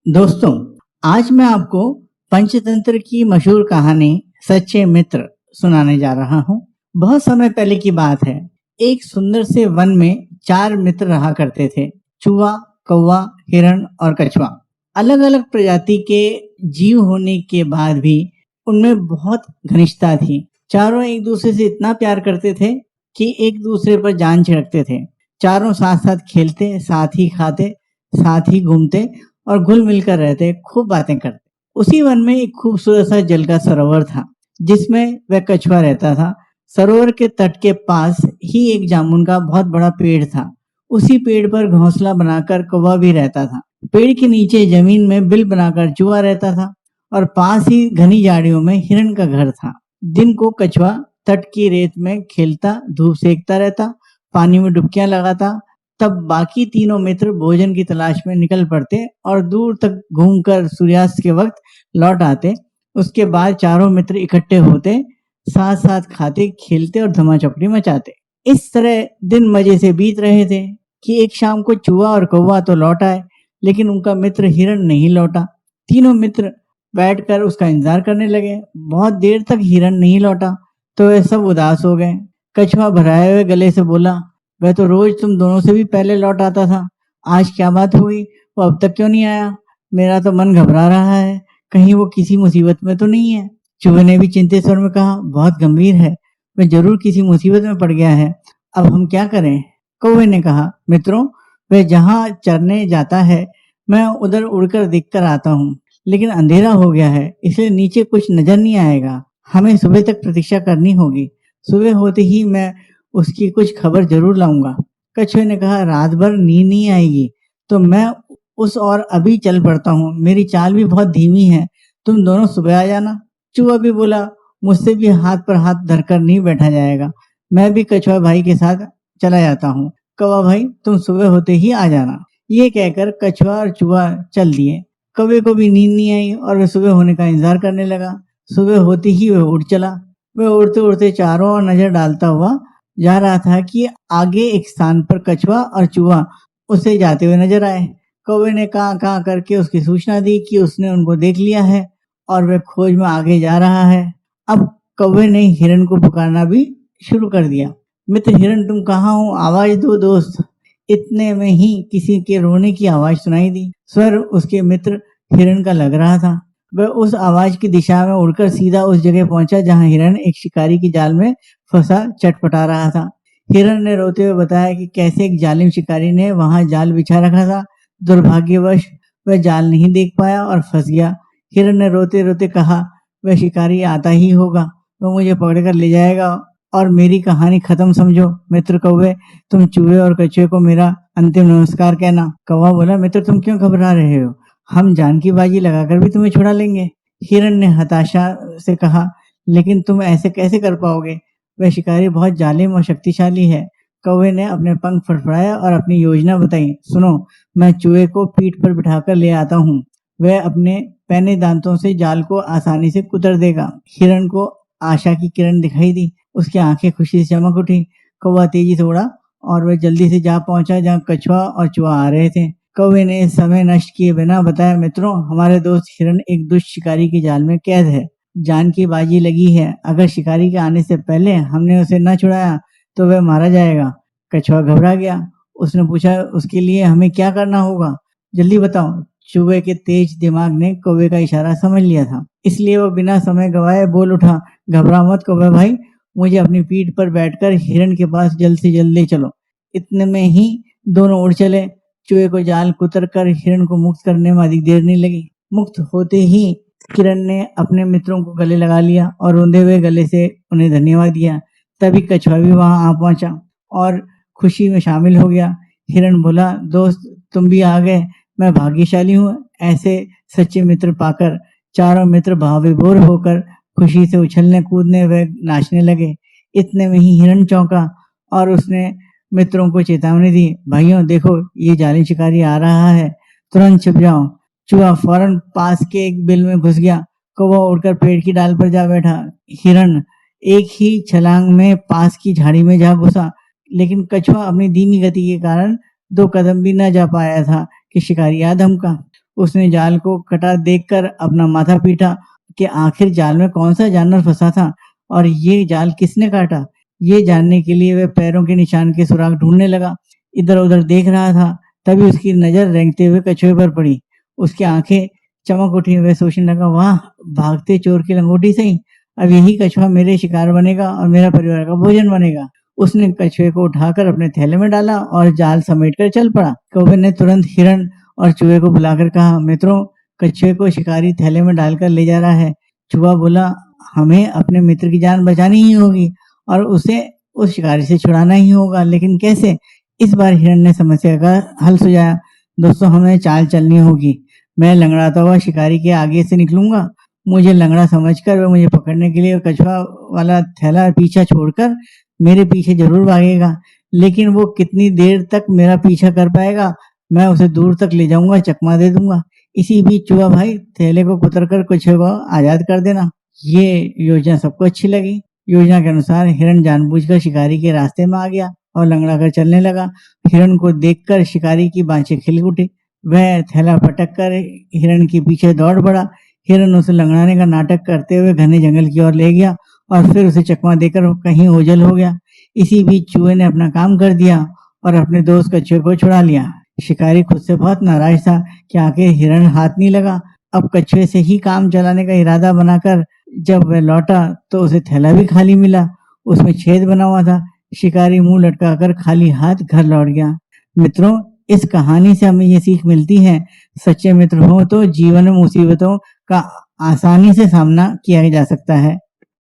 दोस्तों, आज मैं आपको पंचतंत्र की मशहूर कहानी सच्चे मित्र सुनाने जा रहा हूँ। बहुत समय पहले की बात है। एक सुंदर से वन में 4 मित्र रहा करते थे। चूहा, कौवा, हिरण और कछुआ। अलग अलग प्रजाति के जीव होने के बाद भी उनमें बहुत घनिष्ठता थी। चारों एक दूसरे से इतना प्यार करते थे कि एक दूसरे पर जान छिड़कते थे। चारों साथ साथ खेलते, साथ ही खाते, साथ ही घूमते और घुल मिलकर रहते, खूब बातें करते। उसी वन में एक खूबसूरत सा जल का सरोवर था, जिसमें वह कछुआ रहता था। सरोवर के तट के पास ही एक जामुन का बहुत बड़ा पेड़ था। उसी पेड़ पर घोंसला बनाकर कौवा भी रहता था। पेड़ के नीचे जमीन में बिल बनाकर चूहा रहता था और पास ही घनी झाड़ियों में हिरण का घर था। दिन को कछुआ तट की रेत में खेलता, धूप सेकता रहता, पानी में डुबकियां लगाता। तब बाकी तीनों मित्र भोजन की तलाश में निकल पड़ते और दूर तक घूमकर सूर्यास्त के वक्त लौट आते। उसके बाद चारों मित्र इकट्ठे होते, साथ साथ खाते, खेलते और धमाचौकड़ी मचाते। इस तरह दिन मजे से बीत रहे थे कि एक शाम को चूहा और कौवा तो लौट आए, लेकिन उनका मित्र हिरण नहीं लौटा। तीनों मित्र बैठकर उसका इंतजार करने लगे। बहुत देर तक हिरण नहीं लौटा तो वे सब उदास हो गए। कछुआ भराए हुए गले से बोला, वह तो रोज तुम दोनों से भी पहले लौट आता था। आज क्या बात हुई? वो अब तक क्यों नहीं आया? मेरा तो मन घबरा रहा है, कहीं वो किसी मुसीबत में तो नहीं है। चूहे ने भी चिंतित स्वर में कहा, बहुत गंभीर है, वह जरूर किसी मुसीबत में पड़ गया है। अब हम क्या करें? कौवे ने कहा, मित्रों, वह जहाँ चरने जाता है मैं उधर उड़कर देखकर आता हूँ, लेकिन अंधेरा हो गया है, इसलिए नीचे कुछ नजर नहीं आएगा। हमें सुबह तक प्रतीक्षा करनी होगी। सुबह होते ही मैं उसकी कुछ खबर जरूर लाऊंगा। कछुए ने कहा, रात भर नींद नहीं आएगी तो मैं उस और अभी चल पड़ता हूँ। मेरी चाल भी बहुत धीमी है, तुम दोनों सुबह आ जाना। चूहा भी बोला, मुझसे भी हाथ पर हाथ धरकर नहीं बैठा जाएगा, मैं भी कछुआ भाई के साथ चला जाता हूँ। कौवा भाई, तुम सुबह होते ही आ जाना। ये कहकर कछुआ और चूहा चल दिए। कौवे को भी नींद नहीं आई और वह सुबह होने का इंतजार करने लगा। सुबह होते ही वह उड़ चला। वह उड़ते उड़ते चारों ओर नजर डालता हुआ जा रहा था कि आगे एक स्थान पर कछुआ और चूहा उसे जाते हुए नजर आए। कौवे ने कहाँ कहाँ करके उसकी सूचना दी कि उसने उनको देख लिया है और वह खोज में आगे जा रहा है। अब कौवे ने हिरण को पुकारना भी शुरू कर दिया। मित्र हिरण, तुम कहाँ हो? आवाज दो दोस्त। इतने में ही किसी के रोने की आवाज सुनाई दी। स्वर उसके मित्र हिरण का लग रहा था। वह उस आवाज की दिशा में उड़कर सीधा उस जगह पहुंचा जहां हिरण एक शिकारी की जाल में फंसा चटपटा रहा था। हिरण ने रोते हुए बताया कि कैसे एक जालिम शिकारी ने वहां जाल बिछा रखा था। दुर्भाग्यवश वह जाल नहीं देख पाया और फंस गया। हिरण ने रोते रोते कहा, वह शिकारी आता ही होगा, वह मुझे पकड़कर ले जाएगा और मेरी कहानी खत्म समझो। मित्र कौवे, तुम चूहे और कछुए को मेरा अंतिम नमस्कार कहना। कौवा बोला, मित्र तुम क्यों घबरा रहे हो? हम जान की बाजी लगाकर भी तुम्हें छुड़ा लेंगे। हिरण ने हताशा से कहा, लेकिन तुम ऐसे कैसे कर पाओगे? वह शिकारी बहुत जालिम और शक्तिशाली है। कौवे ने अपने पंख फड़फड़ाए और अपनी योजना बताई। सुनो, मैं चूहे को पीठ पर बिठाकर ले आता हूँ। वह अपने पैने दांतों से जाल को आसानी से कुतर देगा। हिरण को आशा की किरण दिखाई दी। उसकी आंखें खुशी से चमक उठी। कौवा तेजी से उड़ा और वह जल्दी से जा पहुंचा जहाँ कछुआ और चूहा आ रहे थे। कौवे ने समय नष्ट किए बिना बताया, मित्रों, हमारे दोस्त हिरण एक दुष्ट शिकारी की जाल में कैद है। जान की बाजी लगी है। अगर शिकारी के आने से पहले हमने उसे न छुड़ाया तो वह मारा जाएगा। कछुआ घबरा गया। उसने पूछा, उसके लिए हमें क्या करना होगा? जल्दी बताओ। चूहे के तेज दिमाग ने कौवे का इशारा समझ लिया था, इसलिए वो बिना समय गवाए बोल उठा, घबरा मत कौवे भाई, मुझे अपनी पीठ पर बैठकर हिरण के पास जल्द से जल्द ले चलो। इतने में ही दोनों उड़ चले। चूहे को जाल कुतर कर हिरण को मुक्त करने में अधिक देर नहीं लगी। मुक्त होते ही किरण ने अपने मित्रों को गले लगा लिया और रोंदे हुए गले से उन्हें धन्यवाद दिया। तभी कछुआ भी वहां आ पहुंचा और खुशी में शामिल हो गया। हिरण बोला, दोस्त तुम भी आ गए, मैं भाग्यशाली हूँ। ऐसे सच्चे मित्र पाकर चारों मित्र भावविभोर होकर खुशी से उछलने कूदने व नाचने लगे। इतने में ही हिरण चौंका और उसने मित्रों को चेतावनी दी, भाइयों देखो, ये जालिम शिकारी आ रहा है, तुरंत छिप जाओ। चूहा फौरन पास के एक बिल में घुस गया। कौवा उड़कर पेड़ की डाल पर जा बैठा। हिरण एक ही छलांग में पास की झाड़ी में जा घुसा, लेकिन कछुआ अपनी धीमी गति के कारण 2 कदम भी न जा पाया था कि शिकारी आ धमका। उसने जाल को कटा देखकर अपना माथा पीटा कि आखिर जाल में कौन सा जानवर फंसा था और ये जाल किसने काटा। ये जानने के लिए वह पैरों के निशान के सुराग ढूंढने लगा। इधर-उधर देख रहा था, तभी उसकी नज़र रेंगते हुए कछुए पर पड़ी। उसकी आंखें चमक उठी। वह सोचने लगा, वाह! भागते चोर की लंगोटी सही, अब यही कछुआ मेरे शिकार बनेगा और मेरा परिवार का भोजन बनेगा। उसने कछुए को उठाकर अपने थैले में डाला और जाल समेटकर चल पड़ा। कौवे ने तुरंत हिरण और चूहे को बुलाकर कहा, मित्रों, कछुए को शिकारी थैले में डालकर ले जा रहा है। चूहा बोला, हमें अपने मित्र की जान बचानी ही होगी और उसे उस शिकारी से छुड़ाना ही होगा, लेकिन कैसे? इस बार हिरण ने समस्या का हल सुझाया। दोस्तों, हमें चाल चलनी होगी। मैं लंगड़ाता हुआ शिकारी के आगे से निकलूंगा। मुझे लंगड़ा समझकर वह मुझे पकड़ने के लिए कछुआ वाला थैला पीछा छोड़कर मेरे पीछे जरूर भागेगा, लेकिन वो कितनी देर तक मेरा पीछा कर पाएगा? मैं उसे दूर तक ले जाऊंगा, चकमा दे दूंगा। इसी बीच चूहा भाई, थैले को कुतरकर कछुए को आजाद कर देना। ये योजना सबको अच्छी लगी। योजना के अनुसार हिरण जानबूझकर शिकारी के रास्ते में आ गया और लंगड़ाकर चलने लगा। हिरण को देखकर शिकारी की बाँछें खिल उठी। वह थैला पटक कर हिरण के पीछे दौड़ पड़ा। हिरण उसे लंगड़ाने का नाटक करते हुए घने जंगल की ओर ले गया और फिर उसे चकमा देकर कहीं ओझल हो गया। इसी बीच चूहे ने अपना काम कर दिया और अपने दोस्त कछुए को छुड़ा लिया। शिकारी खुद से बहुत नाराज था कि आखिर हिरण हाथ नहीं लगा। अब कछुए से ही काम चलाने का इरादा बनाकर जब वह लौटा तो उसे थैला भी खाली मिला। उसमें छेद बना हुआ था। शिकारी मुंह लटकाकर खाली हाथ घर लौट गया। मित्रों, इस कहानी से हमें ये सीख मिलती है, सच्चे मित्र हो तो जीवन में मुसीबतों का आसानी से सामना किया जा सकता है।